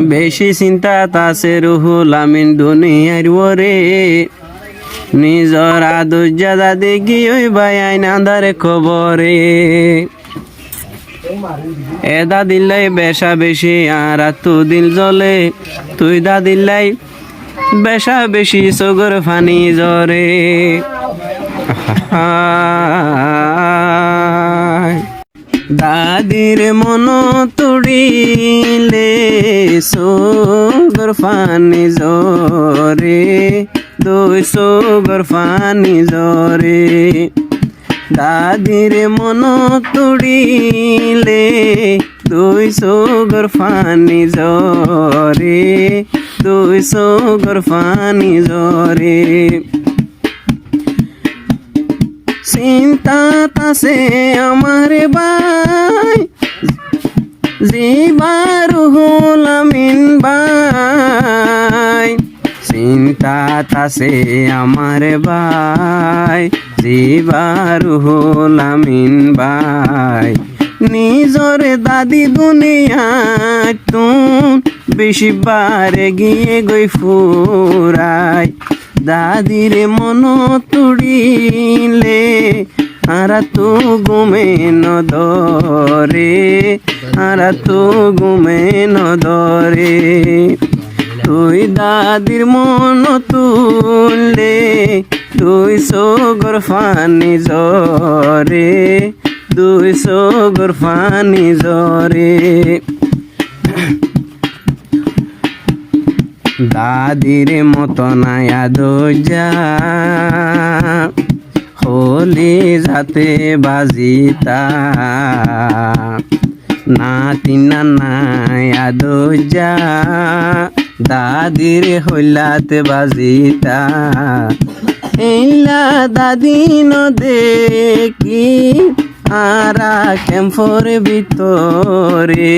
বেশি চিন্তা তাছে রুহুল আমিন দুনিয়ার ওরে নিজর আদুজ্জাদা দেখি ওই ভাই আইন আন্ধারে খবরে এদা দিল্লাই বেশা বেশি আর তু দিল জলে তুই দা দিল্লাই বেশা বেশি সগর ফানি জরে দাদির মন তুড়িলে সগর ফানি জরে দুই সগর ফানি জরে দাদির মন তুড়িলে দুই সগর ফানি জরে দুই সগর ফানি জরে চিন্তা তাছে আমার ভাই জিবার রুহুল আমিন ভাই চিন্তা তাছে আমার ভাই জিবার রুহুল আমিন ভাই নিজর দাদি দুনিয়ায় তুন বেশি বারে গিয়ে গই ফুরাই দাদির মন তুড়িলে আরা তো গুমে নদরে আরা তো গুমে নদরে তুই দাদির মন তুললে তুই সগর ফানি জরে তুই সগর ফানি জরে দাদির মতো নায়া দোজা হলি যাতে বাজিতা নাতিনা নায়া দোজা দাদির হইলাতে বাজিতা এইলা দাদি ন দেখি আরা ক্যাম্পর ভিতরে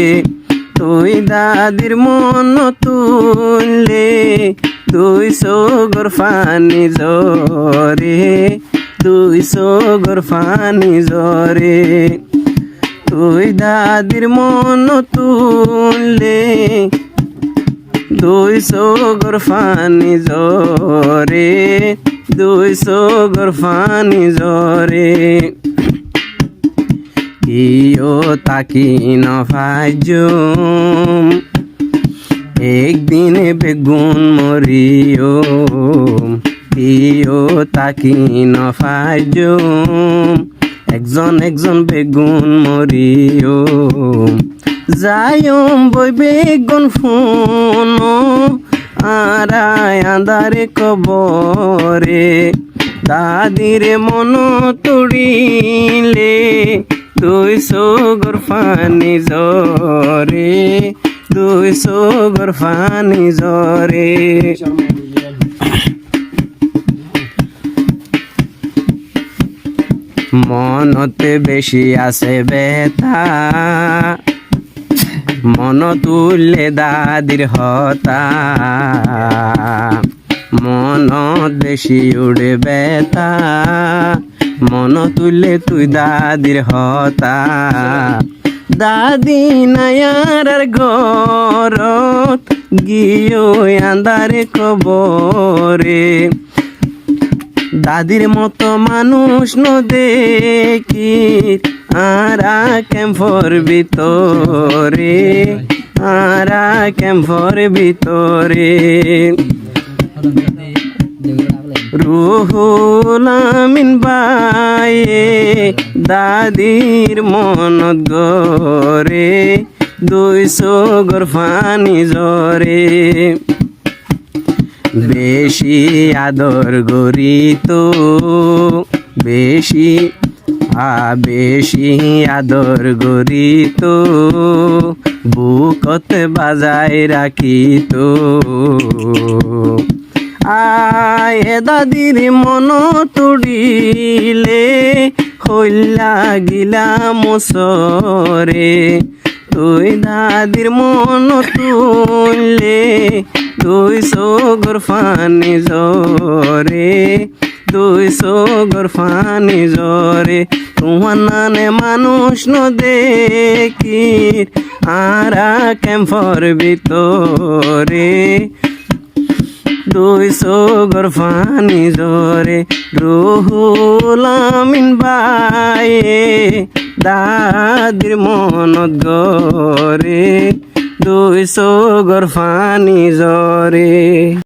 তুই দাদির মন তুললে তুই সগর ফানি জরে তুই সগর ফানি জরে তুই দাদির মন তুললে দুই সগর ফানি জরে দুই সগর ফানি জরে ইয়ো তাকি নফাজুম একদিন বেগুন মরিও ইয়ো তাকি নফাজুম একজন একজন বেগুন মরিও যায়ম বই বেগুন ফোন আরায় আন্ধারে কবরে দাদির মন তুড়িলে তুই সগর ফানি জরে তুই সগর ফানি জরে মনতে বেশি আছে বেতা মন তুললে দাদির হতা মন বেশি উড়ে বেতা মন তুললে তুই দাদির হতা দাদি নায়ার ঘরত গিয়ে আন্ধারে কবরে দাদির মতো মানুষ ন দেখি আরা ক্যাম্পর ভিতরে আরা ক্যাম্পর ভিতরে রুহুল আমিন বায়ে দাদির মনত গরে দুই সগর ফানি জরে বেশি আদর গরি তো বেশি বেশি আদর গরি তো বুকত বাজায় রাখি তো আয় দাদির মন তুড়িলে হইলা গিলা মসরে তুই দাদির মন তুললে তুই সগর ফানি জরে দুই চোখর ফানি জরে তোমার নানে মানুষ দেখি আরা ক্যাম্পর ভিতরে দুই চোখর ফানি জরে রুহুল আমিন বায়ে দাদির মনত গরে দুই চোখর ফানি জরে।